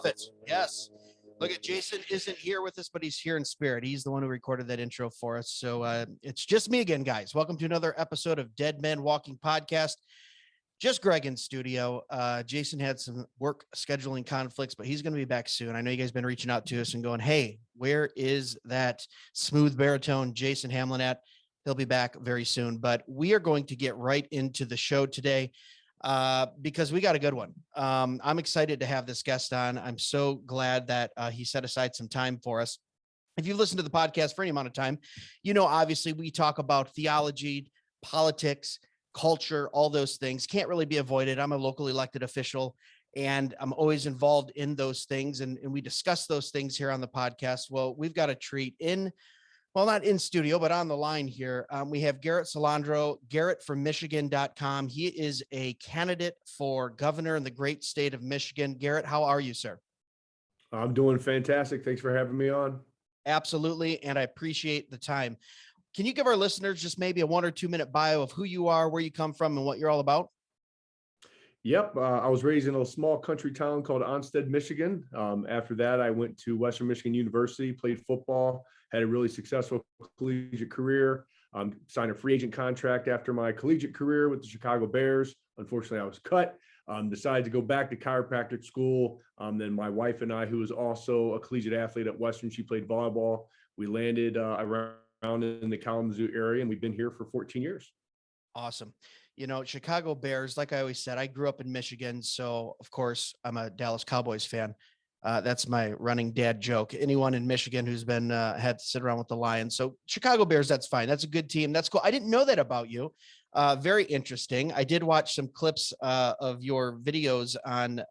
love it. Yes. Look at Jason isn't here with us, but he's here in spirit. He's the one who recorded that intro for us. So it's just me again, guys. Welcome to another episode of Dead Men Walking Podcast. Just Greg in studio. Jason had some work scheduling conflicts, but he's going to be back soon. I know you guys been reaching out to us and going, hey, where is that smooth baritone Jason Hamlin at? He'll be back very soon, but we are going to get right into the show today because we got a good one. I'm excited to have this guest on. I'm so glad that he set aside some time for us. If you've listened to the podcast for any amount of time, you know, obviously we talk about theology, politics, culture, all those things can't really be avoided. I'm a locally elected official and I'm always involved in those things. And we discuss those things here on the podcast. Well, we've got a treat not in studio, but on the line here. We have Garrett Soldano, Garrett from Michigan.com. He is a candidate for governor in the great state of Michigan. Garrett, how are you, sir? I'm doing fantastic. Thanks for having me on. Absolutely. And I appreciate the time. Can you give our listeners just maybe a 1 or 2 minute bio of who you are, where you come from, and what you're all about? Yep. I was raised in a small country town called Onsted, Michigan. After that, I went to Western Michigan University, played football, had a really successful collegiate career, signed a free agent contract after my collegiate career with the Chicago Bears. Unfortunately, I was cut. Decided to go back to chiropractic school. Then my wife and I, who was also a collegiate athlete at Western, she played volleyball. We landed around in the Kalamazoo area, and we've been here for 14 years. Awesome. You know, Chicago Bears, like I always said, I grew up in Michigan. So of course I'm a Dallas Cowboys fan. That's my running dad joke. Anyone in Michigan who's been had to sit around with the Lions. So Chicago Bears, that's fine. That's a good team. That's cool. I didn't know that about you. Very interesting. I did watch some clips of your videos on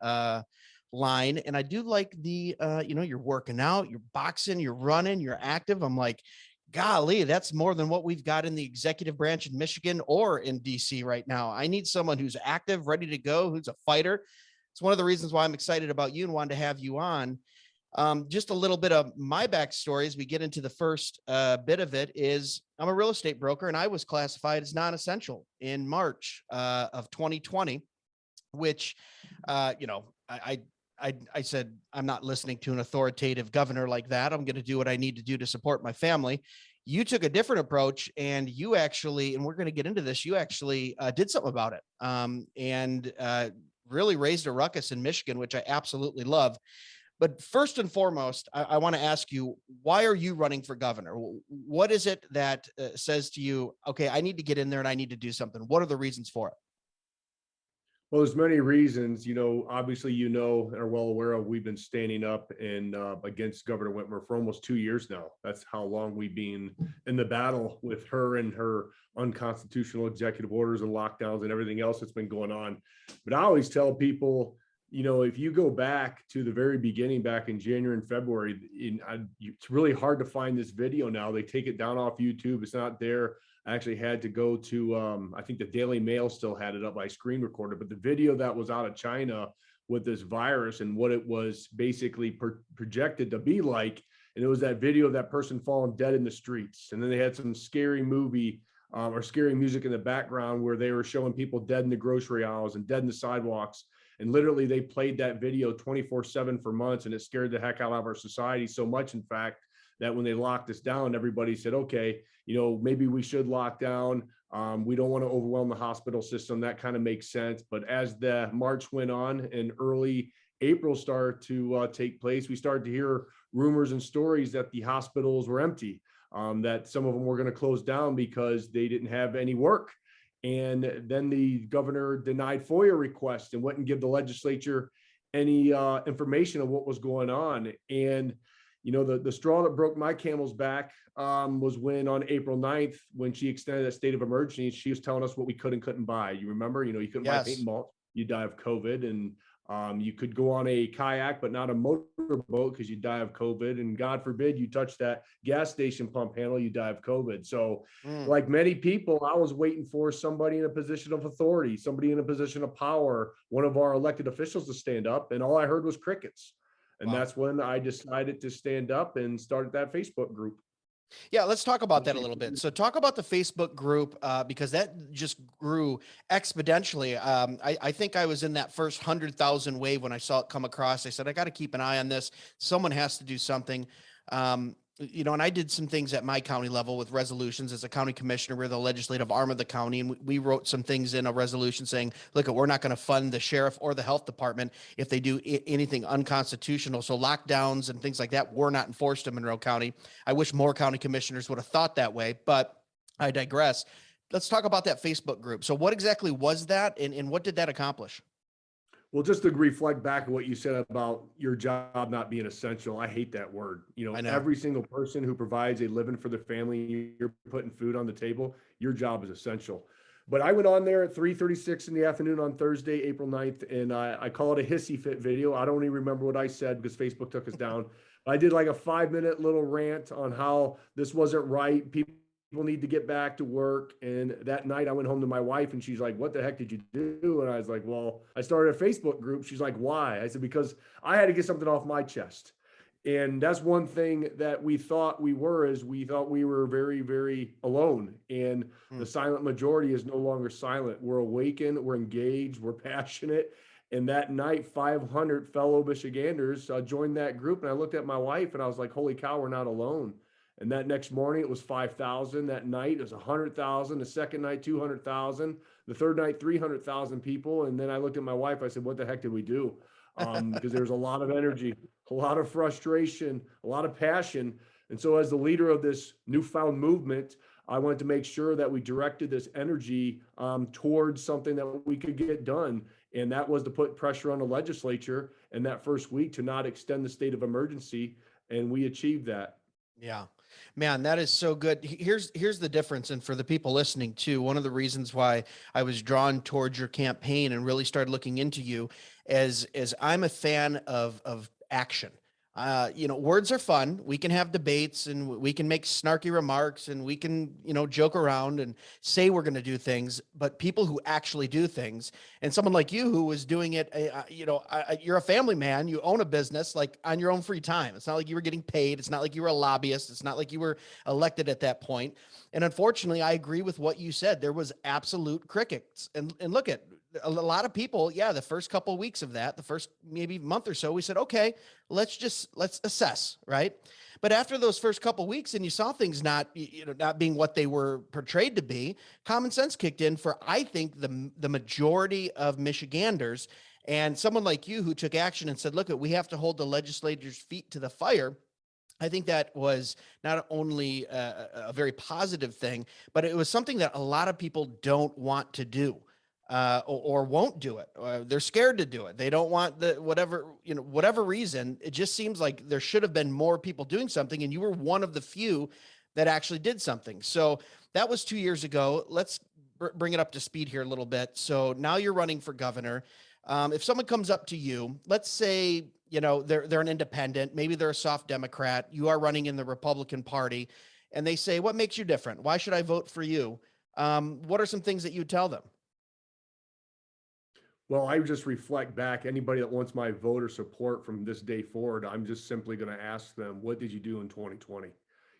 line, and I do like the, you're working out, you're boxing, you're running, you're active. I'm like, golly, that's more than what we've got in the executive branch in Michigan or in DC right now. I need someone who's active, ready to go, who's a fighter. It's one of the reasons why I'm excited about you and wanted to have you on. Just a little bit of my backstory as we get into the first bit of it is I'm a real estate broker and I was classified as non-essential in March of 2020, which, I said, I'm not listening to an authoritative governor like that. I'm going to do what I need to do to support my family. You took a different approach and you actually, and we're going to get into this, you actually did something about it and really raised a ruckus in Michigan, which I absolutely love. But first and foremost, I want to ask you, why are you running for governor? What is it that says to you, okay, I need to get in there and I need to do something? What are the reasons for it? Well, there's many reasons, obviously, and are well aware of, we've been standing up and against Governor Whitmer for almost 2 years now. That's how long we've been in the battle with her and her unconstitutional executive orders and lockdowns and everything else that's been going on. But I always tell people, if you go back to the very beginning, back in January and February, it's really hard to find this video now. They take it down off YouTube. It's not there. I actually had to go to, I think the Daily Mail still had it up. I screen recorded, but the video that was out of China with this virus and what it was basically projected to be like. And it was that video of that person falling dead in the streets. And then they had some scary movie or scary music in the background where they were showing people dead in the grocery aisles and dead in the sidewalks. And literally they played that video 24/7 for months, and it scared the heck out of our society so much, in fact, that when they locked us down, everybody said, okay, maybe we should lock down. We don't want to overwhelm the hospital system. That kind of makes sense. But as the March went on and early April started to take place, we started to hear rumors and stories that the hospitals were empty, that some of them were going to close down because they didn't have any work. And then the governor denied FOIA requests and wouldn't give the legislature any information of what was going on. And the straw that broke my camel's back was when on April 9th, when she extended that state of emergency, she was telling us what we could and couldn't buy. You remember, you couldn't buy paint and mulch, you die of COVID. And you could go on a kayak, but not a motorboat because you die of COVID. And God forbid you touch that gas station pump handle, you die of COVID. So like many people, I was waiting for somebody in a position of authority, somebody in a position of power, one of our elected officials to stand up. And all I heard was crickets. And that's when I decided to stand up and started that Facebook group. Yeah, let's talk about that a little bit. So talk about the Facebook group because that just grew exponentially. I think I was in that first 100,000 wave when I saw it come across. I said, I got to keep an eye on this. Someone has to do something. And I did some things at my county level with resolutions as a county commissioner. We're the legislative arm of the county, and we wrote some things in a resolution saying, look, we're not going to fund the sheriff or the health department if they do anything unconstitutional. So lockdowns and things like that were not enforced in Monroe County. I wish more county commissioners would have thought that way, but I digress. Let's talk about that Facebook group. So what exactly was that, and what did that accomplish? Well, just to reflect back on what you said about your job not being essential, I hate that word. I know. Every single person who provides a living for their family, you're putting food on the table, your job is essential. But I went on there at 3:36 in the afternoon on Thursday, April 9th, and I call it a hissy fit video. I don't even remember what I said because Facebook took us down. I did like a 5-minute little rant on how this wasn't right. People need to get back to work. And that night I went home to my wife and she's like, what the heck did you do? And I was like, well, I started a Facebook group. She's like, why? I said, because I had to get something off my chest. And that's one thing that we thought we were very, very alone. And the silent majority is no longer silent. We're awakened, we're engaged, we're passionate. And that night, 500 fellow Michiganders joined that group. And I looked at my wife and I was like, holy cow, we're not alone. And that next morning it was 5,000. That night it was 100,000. The second night, 200,000. The third night, 300,000 people. And then I looked at my wife. I said, what the heck did we do? Because there's a lot of energy, a lot of frustration, a lot of passion. And so as the leader of this newfound movement, I wanted to make sure that we directed this energy towards something that we could get done. And that was to put pressure on the legislature in that first week to not extend the state of emergency. And we achieved that. Yeah, man, that is so good. Here's the difference. And for the people listening too, one of the reasons why I was drawn towards your campaign and really started looking into you as I'm a fan of action. Words are fun. We can have debates and we can make snarky remarks and we can, joke around and say we're going to do things, but people who actually do things, and someone like you who was doing it, you're a family man, you own a business like on your own free time. It's not like you were getting paid. It's not like you were a lobbyist. It's not like you were elected at that point. And unfortunately, I agree with what you said. There was absolute crickets. And look at a lot of people. Yeah. The first couple of weeks of that, the first maybe month or so, we said, okay, let's assess. Right. But after those first couple of weeks and you saw things not being what they were portrayed to be, common sense kicked in for, I think, the majority of Michiganders, and someone like you who took action and said, look, we have to hold the legislature's feet to the fire. I think that was not only a very positive thing, but it was something that a lot of people don't want to do. Or won't do it. They're scared to do it. They don't want whatever reason. It just seems like there should have been more people doing something, and you were one of the few that actually did something. So that was 2 years ago. Let's bring it up to speed here a little bit. So now you're running for governor. If someone comes up to you, let's say, they're an independent, maybe they're a soft Democrat, you are running in the Republican Party, and they say, what makes you different? Why should I vote for you? What are some things that you tell them? Well, I just reflect back. Anybody that wants my vote or support from this day forward, I'm just simply going to ask them, what did you do in 2020?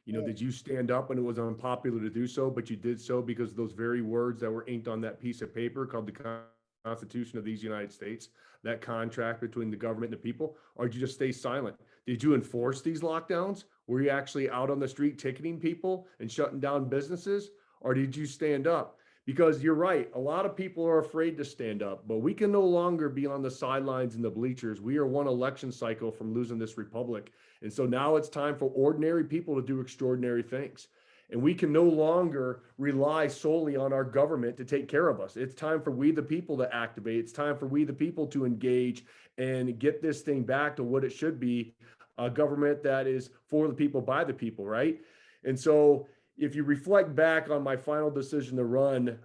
Did you stand up when it was unpopular to do so, but you did so because of those very words that were inked on that piece of paper called the Constitution of these United States, that contract between the government and the people? Or did you just stay silent? Did you enforce these lockdowns? Were you actually out on the street ticketing people and shutting down businesses? Or did you stand up? Because you're right, a lot of people are afraid to stand up, but we can no longer be on the sidelines in the bleachers. We are one election cycle from losing this republic. And so now it's time for ordinary people to do extraordinary things. And we can no longer rely solely on our government to take care of us. It's time for we the people to activate. It's time for we the people to engage and get this thing back to what it should be, a government that is for the people, by the people, right? And so if you reflect back on my final decision to run,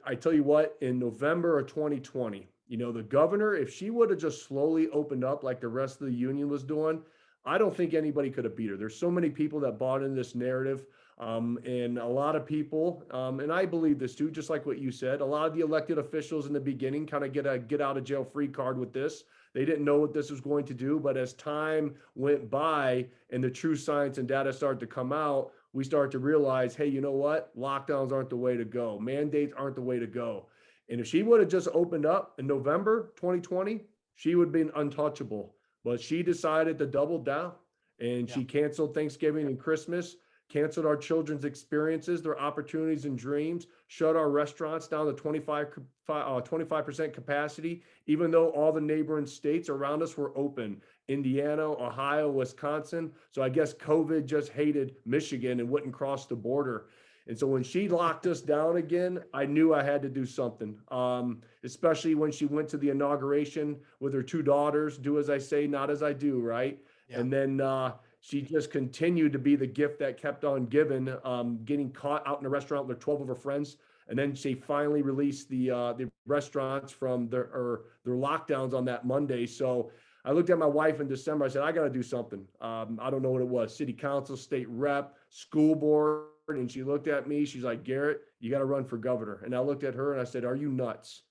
I tell you what, in November of 2020, the governor, if she would have just slowly opened up like the rest of the union was doing, I don't think anybody could have beat her. There's so many people that bought in this narrative, and a lot of people, and I believe this too, just like what you said, a lot of the elected officials in the beginning kind of get a get out of jail free card with this. They didn't know what this was going to do. But as time went by and the true science and data started to come out, we started to realize, hey, you know what? Lockdowns aren't the way to go. Mandates aren't the way to go. And if she would have just opened up in November 2020, she would have been untouchable. But she decided to double down and Yeah. she canceled Thanksgiving and Christmas, canceled our children's experiences, their opportunities and dreams, shut our restaurants down to 25% capacity, even though all the neighboring states around us were open. Indiana, Ohio, Wisconsin. So I guess COVID just hated Michigan and wouldn't cross the border. And so when she locked us down again, I knew I had to do something. Especially when she went to the inauguration with her two daughters, do as I say, not as I do, right? Yeah. And then she just continued to be the gift that kept on giving, getting caught out in a restaurant with 12 of her friends. And then she finally released the restaurants from their lockdowns on that Monday. So I looked at my wife in December. I said, I got to do something. I don't know what it was, city council, state rep, school board. And she looked at me. She's like, Garrett, you got to run for governor. And I looked at her and I said, are you nuts?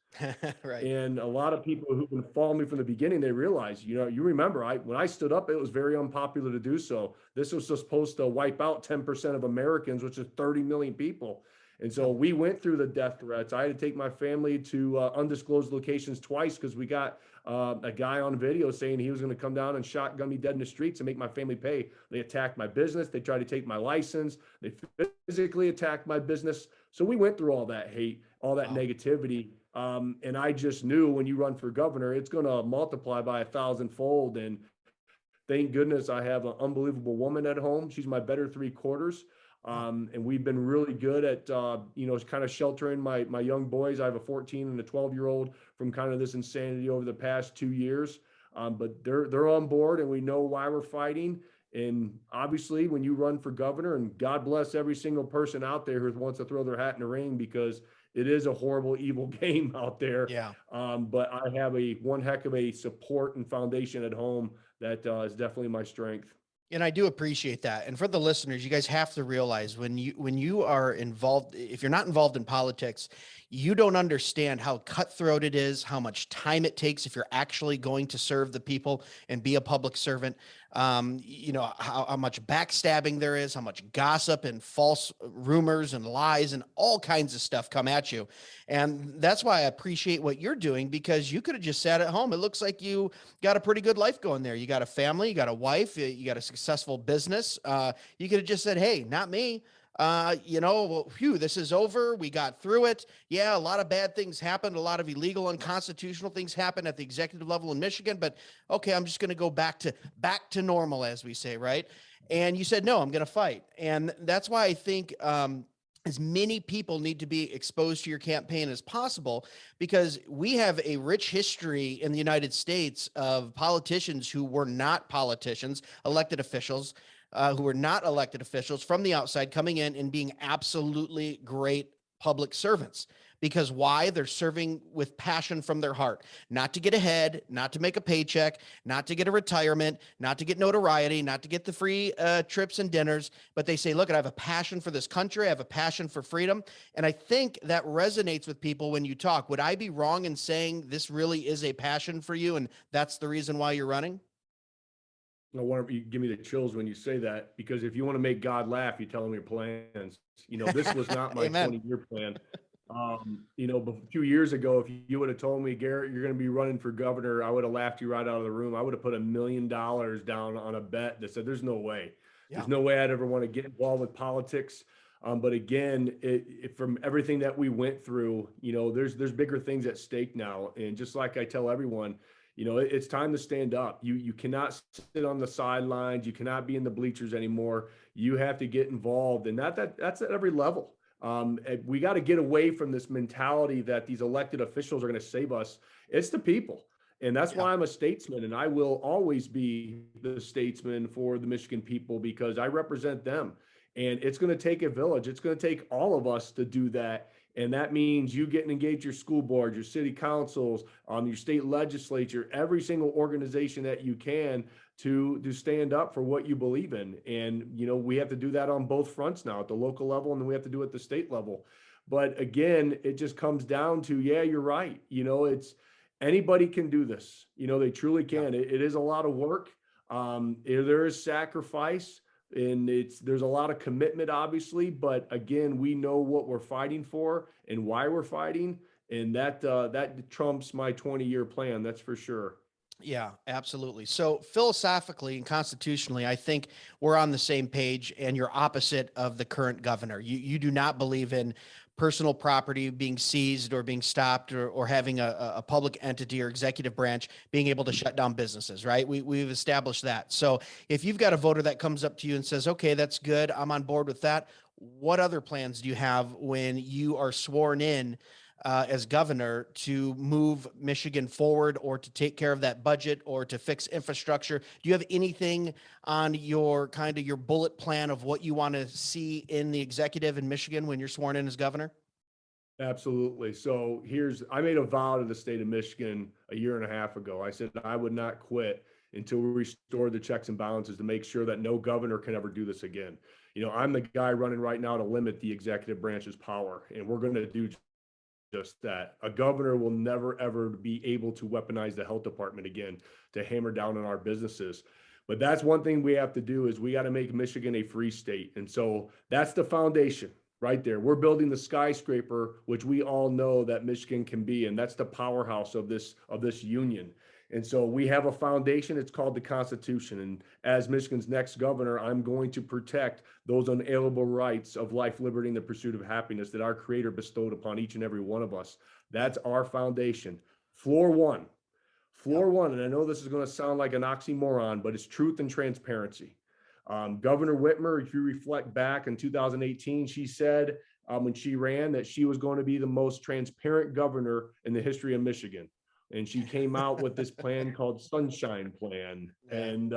Right. And a lot of people who've been following me from the beginning, they realize, you remember, when I stood up, it was very unpopular to do so. This was supposed to wipe out 10% of Americans, which is 30 million people. And so we went through the death threats. I had to take my family to undisclosed locations twice because we got a guy on video saying he was going to come down and shotgun me dead in the streets and make my family pay. They attacked my business. They tried to take my license. They physically attacked my business. So we went through all that hate, all that negativity. And I just knew when you run for governor, it's going to multiply by 1,000-fold. And thank goodness I have an unbelievable woman at home. She's my better three quarters. And we've been really good at, kind of sheltering my young boys. I have a 14 and a 12-year-old from kind of this insanity over the past 2 years. But they're on board and we know why we're fighting. And obviously when you run for governor, and God bless every single person out there who wants to throw their hat in the ring, because it is a horrible, evil game out there. Yeah. But I have one heck of a support and foundation at home that is definitely my strength. And I do appreciate that. And for the listeners, you guys have to realize when you are involved, if you're not involved in politics, you don't understand how cutthroat it is, how much time it takes if you're actually going to serve the people and be a public servant. How much backstabbing there is, how much gossip and false rumors and lies and all kinds of stuff come at you. And that's why I appreciate what you're doing, because you could have just sat at home. It looks like you got a pretty good life going there. You got a family, you got a wife, you got a successful business. You could have just said, hey, not me. This is over. We got through it. Yeah, a lot of bad things happened. A lot of illegal, unconstitutional things happened at the executive level in Michigan. But okay, I'm just going to go back to normal, as we say, right? And you said, no, I'm going to fight. And that's why I think as many people need to be exposed to your campaign as possible, because we have a rich history in the United States of politicians who were not politicians, elected officials, who were not elected officials from the outside coming in and being absolutely great public servants. Because why? They're serving with passion from their heart, not to get ahead, not to make a paycheck, not to get a retirement, not to get notoriety, not to get the free trips and dinners, but they say, look, I have a passion for this country. I have a passion for freedom. And I think that resonates with people when you talk. Would I be wrong in saying this really is a passion for you and that's the reason why you're running? I want you give me the chills when you say that, because if you want to make God laugh, you tell him your plans. This was not my 20-year plan. But a few years ago, if you would have told me, Garrett, you're going to be running for governor, I would have laughed you right out of the room. I would have put $1 million down on a bet that said, there's no way. Yeah. There's no way I'd ever want to get involved with politics. But again, from everything that we went through, there's bigger things at stake now. And just like I tell everyone, it's time to stand up. You cannot sit on the sidelines. You cannot be in the bleachers anymore. You have to get involved. And that's at every level. We got to get away from this mentality that these elected officials are going to save us. It's the people. And that's why I'm a statesman, and I will always be the statesman for the Michigan people, because I represent them. And it's going to take a village. It's going to take all of us to do that. And that means you getting engaged your school board, your city councils, your state legislature, every single organization that you can to stand up for what you believe in. And, we have to do that on both fronts now, at the local level, and then we have to do it at the state level. But again, it just comes down to, yeah, you're right. Anybody can do this. They truly Yeah. can. It is a lot of work. There is sacrifice, and there's a lot of commitment, obviously. But again, we know what we're fighting for and why we're fighting, and that trumps my 20-year plan. That's for sure. Yeah, absolutely. So philosophically and constitutionally, I think we're on the same page, and you're opposite of the current governor. You do not believe in personal property being seized or being stopped, or having a public entity or executive branch being able to shut down businesses, right? We've established that. So if you've got a voter that comes up to you and says, okay, that's good, I'm on board with that, what other plans do you have when you are sworn in as governor to move Michigan forward, or to take care of that budget, or to fix infrastructure? Do you have anything on your your bullet plan of what you want to see in the executive in Michigan when you're sworn in as governor? Absolutely. So I made a vow to the state of Michigan a year and a half ago. I said I would not quit until we restore the checks and balances to make sure that no governor can ever do this again. I'm the guy running right now to limit the executive branch's power, and we're going to do just that. A governor will never, ever be able to weaponize the health department again to hammer down on our businesses. But that's one thing we have to do, is we got to make Michigan a free state. And so that's the foundation right there. We're building the skyscraper, which we all know that Michigan can be. And that's the powerhouse of this union. And so we have a foundation. It's called the Constitution. And as Michigan's next governor, I'm going to protect those unalienable rights of life, liberty, and the pursuit of happiness that our Creator bestowed upon each and every one of us. That's our foundation. Floor one. And I know this is going to sound like an oxymoron, but it's truth and transparency. Governor Whitmer, if you reflect back in 2018, she said when she ran that she was going to be the most transparent governor in the history of Michigan. And she came out with this plan called Sunshine Plan. And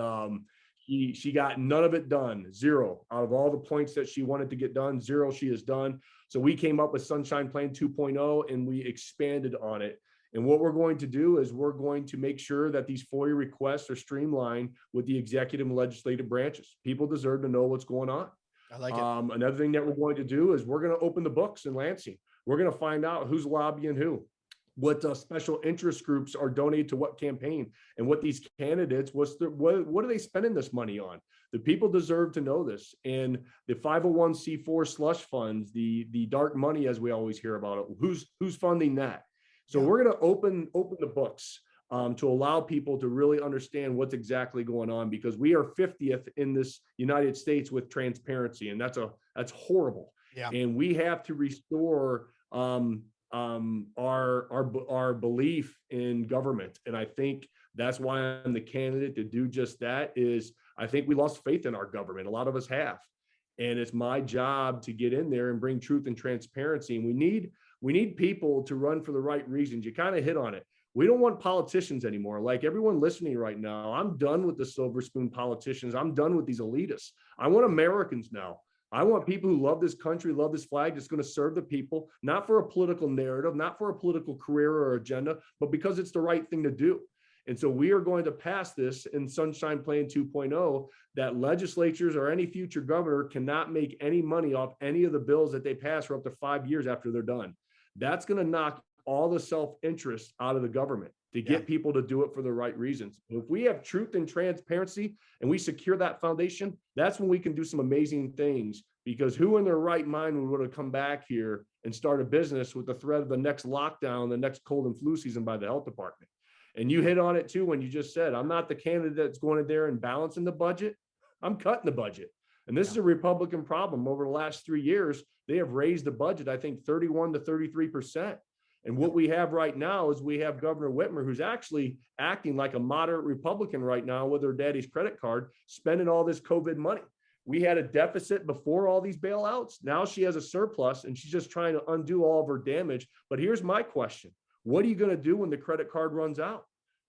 she got none of it done. Zero. Out of all the points that she wanted to get done, zero she has done. So we came up with Sunshine Plan 2.0, and we expanded on it. And what we're going to do is we're going to make sure that these FOIA requests are streamlined with the executive and legislative branches. People deserve to know what's going on. I like it. Another thing that we're going to do is we're going to open the books in Lansing. We're going to find out who's lobbying who, what special interest groups are donated to what campaign, and what these candidates, what are they spending this money on? The people deserve to know this. And the 501c4 slush funds, the dark money, as we always hear about it, who's funding that? So we're going to open the books to allow people to really understand what's exactly going on, because we are 50th in this United States with transparency, and that's horrible. Yeah. And we have to restore our belief in government. And I think that's why I'm the candidate to do just that. Is I think we lost faith in our government. A lot of us have. And it's my job to get in there and bring truth and transparency. And we need people to run for the right reasons. You kind of hit on it. We don't want politicians anymore. Like everyone listening right now, I'm done with the silver spoon politicians. I'm done with these elitists. I want Americans now. I want people who love this country, love this flag, that's going to serve the people, not for a political narrative, not for a political career or agenda, but because it's the right thing to do. And so we are going to pass this in Sunshine Plan 2.0, that legislatures or any future governor cannot make any money off any of the bills that they pass for up to 5 years after they're done. That's going to knock all the self-interest out of the government to get people to do it for the right reasons. If we have truth and transparency and we secure that foundation, that's when we can do some amazing things. Because who in their right mind would have come back here and start a business with the threat of the next lockdown, the next cold and flu season by the health department? And you hit on it too when you just said, I'm not the candidate that's going in there and balancing the budget. I'm cutting the budget. And this is a Republican problem. Over the last 3 years, they have raised the budget, I think, 31 to 33%. And what we have right now is we have Governor Whitmer, who's actually acting like a moderate Republican right now with her daddy's credit card, spending all this COVID money. We had a deficit before all these bailouts. Now she has a surplus, and she's just trying to undo all of her damage. But here's my question. What are you going to do when the credit card runs out?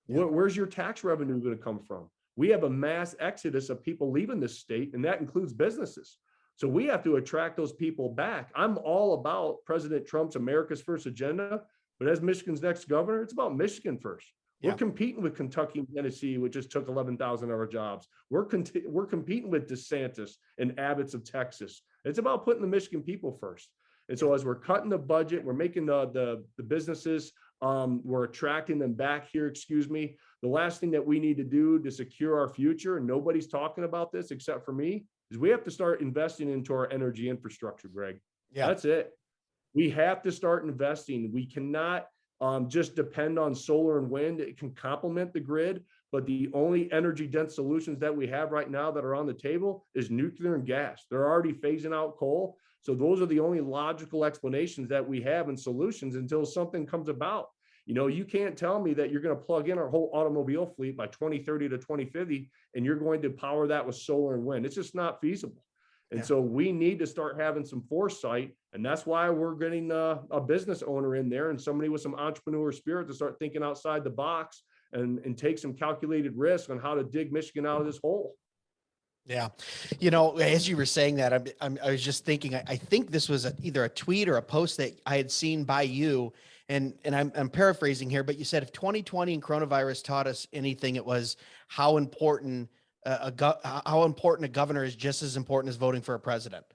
Where's your tax revenue going to come from? We have a mass exodus of people leaving this state, and that includes businesses. So we have to attract those people back. I'm all about President Trump's America's First agenda, but as Michigan's next governor, it's about Michigan first. We're competing with Kentucky and Tennessee, which just took 11,000 of our jobs. We're competing with DeSantis and Abbott's of Texas. It's about putting the Michigan people first. And so as we're cutting the budget, we're making the businesses We're attracting them back here, excuse me. The last thing that we need to do to secure our future, and nobody's talking about this except for me, is we have to start investing into our energy infrastructure, Greg. Yeah. That's it. We have to start investing. We cannot just depend on solar and wind. It can complement the grid, but the only energy dense solutions that we have right now that are on the table is nuclear and gas. They're already phasing out coal. So those are the only logical explanations that we have and solutions until something comes about. You know, you can't tell me that you're going to plug in our whole automobile fleet by 2030 to 2050, and you're going to power that with solar and wind. It's just not feasible. And so we need to start having some foresight. And that's why we're getting a business owner in there and somebody with some entrepreneur spirit to start thinking outside the box and take some calculated risk on how to dig Michigan out of this hole. Yeah. You know, as you were saying that, I was just thinking, I think this was either a tweet or a post that I had seen by you. And I'm paraphrasing here, but you said if 2020 and coronavirus taught us anything, it was how important how important a governor is just as important as voting for a president.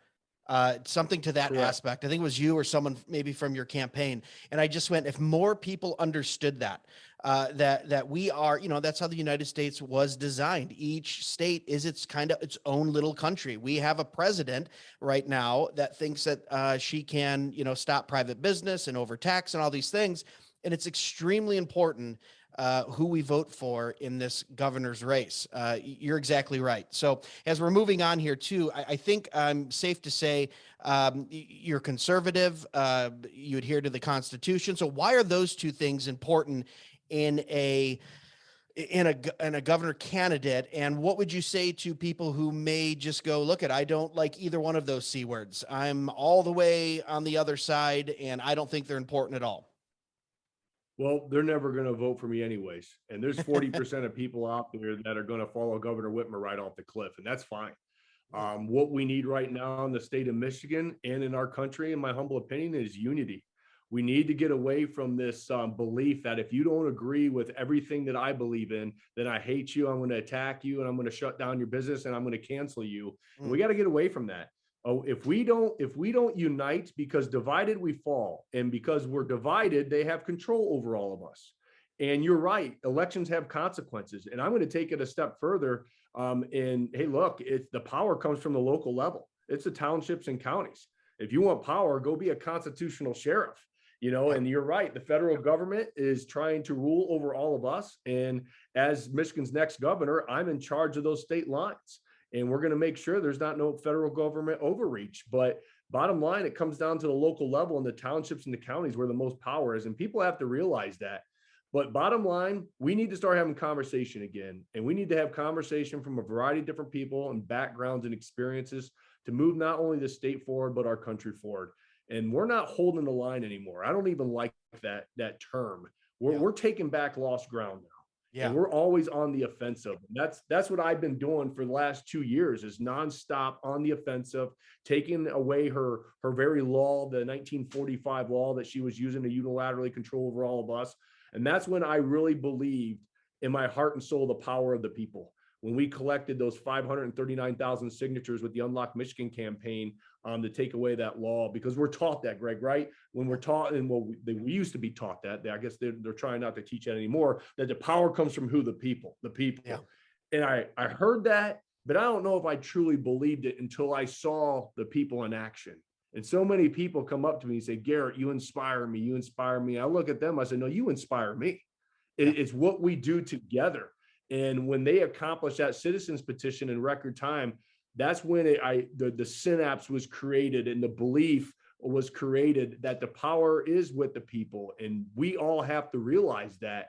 Something to that Correct. aspect. I think it was you or someone maybe from your campaign. And I just went, if more people understood that, that we are, you know, that's how the United States was designed. Each state is its kind of its own little country. We have a president right now that thinks that she can, you know, stop private business and overtax and all these things. And it's extremely important who we vote for in this governor's race. You're exactly right. So as we're moving on here too, I think I'm safe to say you're conservative, you adhere to the Constitution. So why are those two things important in a governor candidate? And what would you say to people who may just go, look, I don't like either one of those C words. I'm all the way on the other side, and I don't think they're important at all. Well, they're never going to vote for me anyways. And there's 40% of people out there that are going to follow Governor Whitmer right off the cliff. And that's fine. What we need right now in the state of Michigan and in our country, in my humble opinion, is unity. We need to get away from this belief that if you don't agree with everything that I believe in, then I hate you, I'm going to attack you, and I'm going to shut down your business, and I'm going to cancel you. And we got to get away from that. Oh, if we don't unite, because divided we fall, and because we're divided, they have control over all of us. And you're right, elections have consequences. And I'm going to take it a step further. And hey, look, the power comes from the local level. It's the townships and counties. If you want power, go be a constitutional sheriff. You know, and you're right. The federal government is trying to rule over all of us. And as Michigan's next governor, I'm in charge of those state lines. And we're going to make sure there's no federal government overreach. But bottom line, it comes down to the local level and the townships and the counties where the most power is. And people have to realize that. But bottom line, we need to start having conversation again. And we need to have conversation from a variety of different people and backgrounds and experiences to move not only the state forward, but our country forward. And we're not holding the line anymore. I don't even like that term. We're taking back lost ground now. Yeah. And we're always on the offensive. And that's what I've been doing for the last 2 years, is nonstop on the offensive, taking away her very law, the 1945 law that she was using to unilaterally control over all of us. And that's when I really believed in my heart and soul the power of the people. When we collected those 539,000 signatures with the Unlock Michigan campaign to take away that law, because we're taught that, Greg, right? When we're taught, and well, we used to be taught that. I guess they're trying not to teach that anymore, that the power comes from who? The people. Yeah. And I heard that, but I don't know if I truly believed it until I saw the people in action. And so many people come up to me and say, Garrett, you inspire me. You inspire me. I look at them, I say, no, you inspire me. It's what we do together. And when they accomplished that citizens petition in record time, that's when the synapse was created and the belief was created that the power is with the people. And we all have to realize that.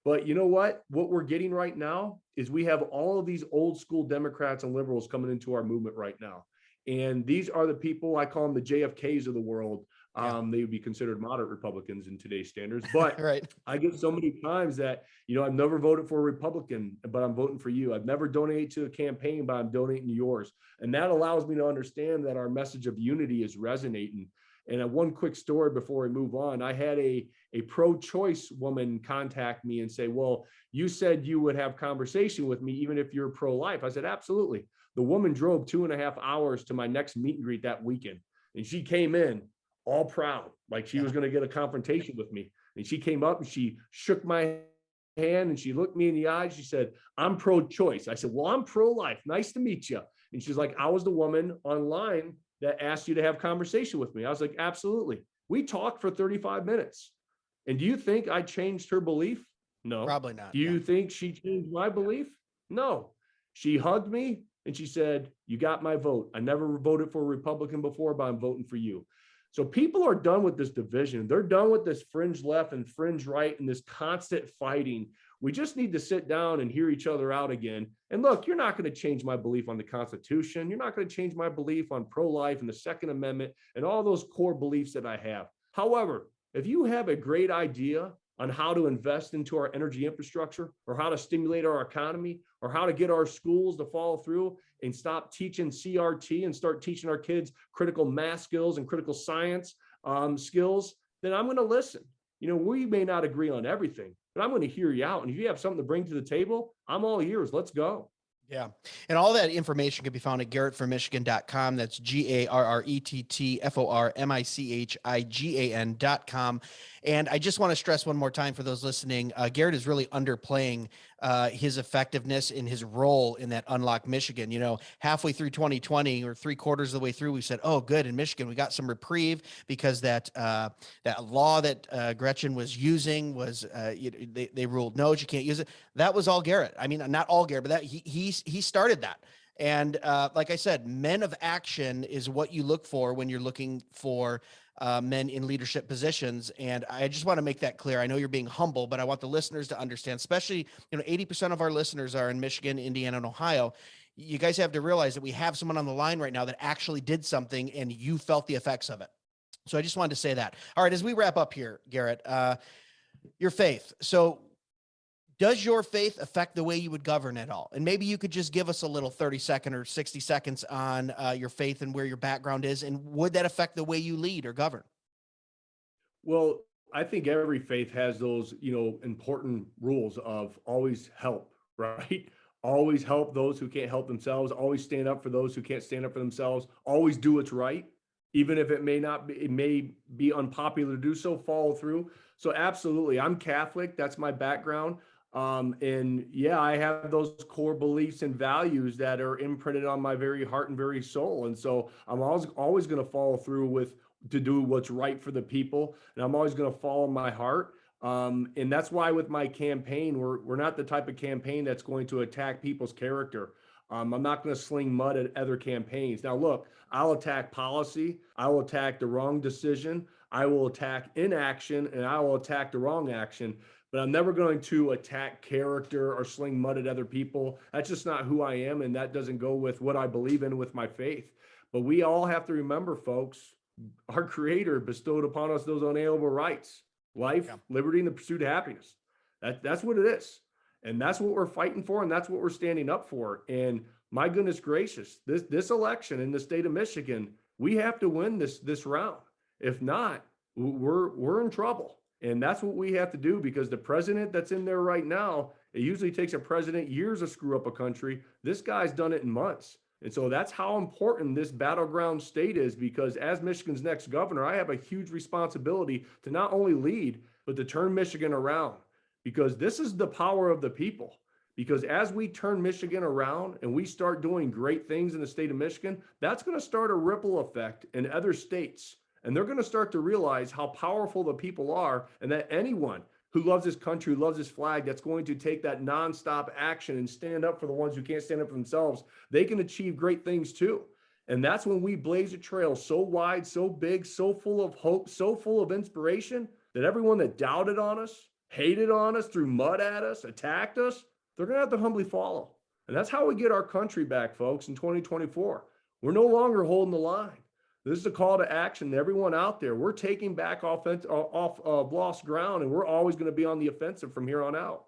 But you know what? What we're getting right now is we have all of these old school Democrats and liberals coming into our movement right now. And these are the people, I call them the JFKs of the world. They would be considered moderate Republicans in today's standards. But right. I get so many times that, you know, I've never voted for a Republican, but I'm voting for you. I've never donated to a campaign, but I'm donating to yours. And that allows me to understand that our message of unity is resonating. And one quick story before we move on, I had a pro-choice woman contact me and say, well, you said you would have conversation with me even if you're pro-life. I said, absolutely. The woman drove 2.5 hours to my next meet and greet that weekend. And she came in all proud, like she was going to get a confrontation with me. And she came up and she shook my hand and she looked me in the eyes. She said, I'm pro-choice. I said, well, I'm pro-life. Nice to meet you. And she's like, I was the woman online that asked you to have conversation with me. I was like, absolutely. We talked for 35 minutes. And do you think I changed her belief? No. Probably not. Do you think she changed my belief? No. She hugged me and she said, you got my vote. I never voted for a Republican before, but I'm voting for you. So people are done with this division. They're done with this fringe left and fringe right and this constant fighting. We just need to sit down and hear each other out again. And look, you're not going to change my belief on the Constitution. You're not going to change my belief on pro-life and the Second Amendment and all those core beliefs that I have. However, if you have a great idea on how to invest into our energy infrastructure or how to stimulate our economy or how to get our schools to follow through and stop teaching CRT and start teaching our kids critical math skills and critical science skills, then I'm going to listen. You know, we may not agree on everything, but I'm going to hear you out. And if you have something to bring to the table, I'm all ears. Let's go. Yeah. And all that information can be found at garrettformichigan.com. That's GarrettForMichigan.com. And I just want to stress one more time for those listening, Garrett is really underplaying his effectiveness in his role in that Unlock Michigan. You know, halfway through 2020 or 3/4 of the way through, we said, oh, good, in Michigan, we got some reprieve because that law that Gretchen was using was, they ruled, no, you can't use it. That was all Garrett. I mean, not all Garrett, but that he started that. And like I said, men of action is what you look for when you're looking for men in leadership positions. And I just want to make that clear. I know you're being humble, but I want the listeners to understand, especially, 80% of our listeners are in Michigan, Indiana, and Ohio. You guys have to realize that we have someone on the line right now that actually did something and you felt the effects of it. So I just wanted to say that. All right, as we wrap up here, Garrett, your faith. So does your faith affect the way you would govern at all? And maybe you could just give us a little 30-second or 60 seconds on your faith and where your background is. And would that affect the way you lead or govern? Well, I think every faith has those, important rules of always help, right? Always help those who can't help themselves, always stand up for those who can't stand up for themselves, always do what's right, even if it may be unpopular to do so, follow through. So absolutely, I'm Catholic. That's my background. And yeah, I have those core beliefs and values that are imprinted on my very heart and very soul. And so I'm always going to follow through to do what's right for the people. And I'm always going to follow my heart. And that's why with my campaign, we're not the type of campaign that's going to attack people's character. I'm not going to sling mud at other campaigns. Now, look, I'll attack policy. I will attack the wrong decision. I will attack inaction, and I will attack the wrong action. But I'm never going to attack character or sling mud at other people. That's just not who I am, and that doesn't go with what I believe in with my faith. But we all have to remember, folks, our Creator bestowed upon us those unalienable rights, life, liberty, and the pursuit of happiness. That's what it is. And that's what we're fighting for, and that's what we're standing up for. And my goodness gracious, this election in the state of Michigan, we have to win this round. If not, we're in trouble. And that's what we have to do, because the president that's in there right now, it usually takes a president years to screw up a country. This guy's done it in months. And so that's how important this battleground state is, because as Michigan's next governor, I have a huge responsibility to not only lead, but to turn Michigan around, because this is the power of the people. Because as we turn Michigan around and we start doing great things in the state of Michigan, that's going to start a ripple effect in other states. And they're going to start to realize how powerful the people are, and that anyone who loves this country, who loves this flag, that's going to take that nonstop action and stand up for the ones who can't stand up for themselves, they can achieve great things too. And that's when we blaze a trail so wide, so big, so full of hope, so full of inspiration, that everyone that doubted on us, hated on us, threw mud at us, attacked us, they're going to have to humbly follow. And that's how we get our country back, folks, in 2024. We're no longer holding the line. This is a call to action to everyone out there. We're taking back off lost ground, and we're always going to be on the offensive from here on out.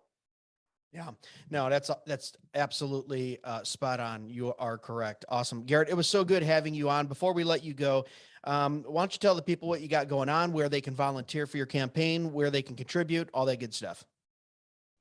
Yeah, no, that's absolutely spot on. You are correct. Awesome. Garrett, it was so good having you on. Before we let you go, why don't you tell the people what you got going on, where they can volunteer for your campaign, where they can contribute, all that good stuff.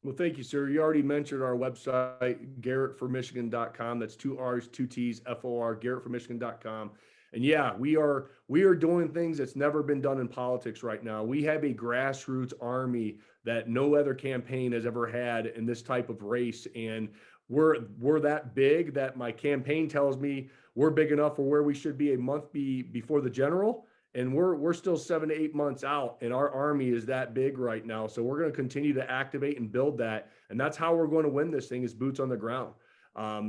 Well, thank you, sir. You already mentioned our website, GarrettForMichigan.com. That's 2 R's, 2 T's, FOR, GarrettForMichigan.com. And yeah, we are doing things that's never been done in politics right now. We have a grassroots army that no other campaign has ever had in this type of race. And we're that big that my campaign tells me we're big enough for where we should be a month before the general. And we're still 7 to 8 months out, and our army is that big right now. So we're going to continue to activate and build that. And that's how we're going to win this thing, is boots on the ground.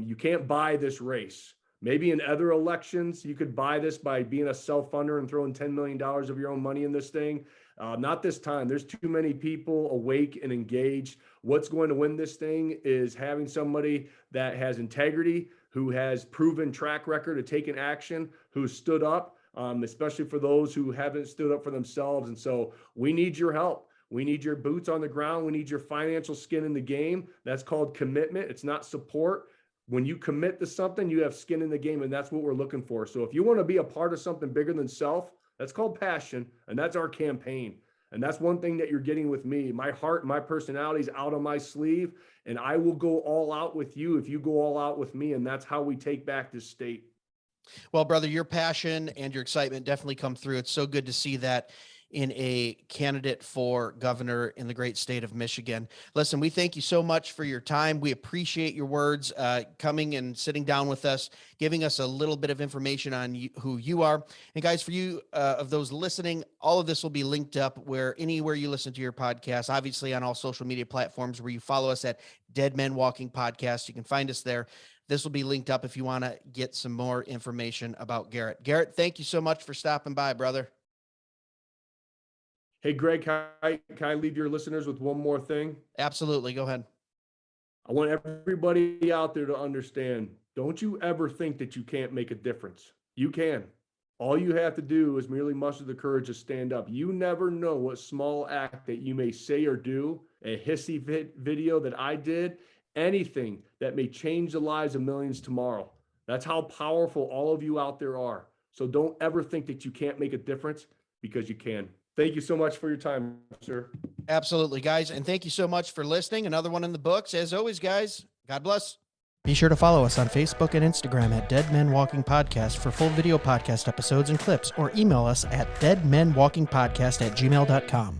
You can't buy this race. Maybe in other elections, you could buy this by being a self-funder and throwing $10 million of your own money in this thing. Not this time. There's too many people awake and engaged. What's going to win this thing is having somebody that has integrity, who has proven track record of taking action, who stood up, especially for those who haven't stood up for themselves. And so we need your help. We need your boots on the ground. We need your financial skin in the game. That's called commitment. It's not support. When you commit to something, you have skin in the game, and that's what we're looking for. So if you want to be a part of something bigger than self, that's called passion, and that's our campaign. And that's one thing that you're getting with me. My heart, my personality is out on my sleeve, and I will go all out with you if you go all out with me, and that's how we take back this state. Well, brother, your passion and your excitement definitely come through. It's so good to see that in a candidate for governor in the great state of Michigan. Listen, we thank you so much for your time. We appreciate your words, coming and sitting down with us, giving us a little bit of information on who you are. And guys, for you of those listening, all of this will be linked up anywhere you listen to your podcast, obviously on all social media platforms where you follow us at Dead Men Walking Podcast. You can find us there. This will be linked up if you want to get some more information about Garrett. Garrett, thank you so much for stopping by, brother. Hey, Greg, can I leave your listeners with one more thing? Absolutely. Go ahead. I want everybody out there to understand, don't you ever think that you can't make a difference. You can. All you have to do is merely muster the courage to stand up. You never know what small act that you may say or do, a hissy video that I did, anything that may change the lives of millions tomorrow. That's how powerful all of you out there are. So don't ever think that you can't make a difference, because you can. Thank you so much for your time, sir. Absolutely, guys. And thank you so much for listening. Another one in the books. As always, guys, God bless. Be sure to follow us on Facebook and Instagram at Dead Men Walking Podcast for full video podcast episodes and clips, or email us at deadmenwalkingpodcast@gmail.com.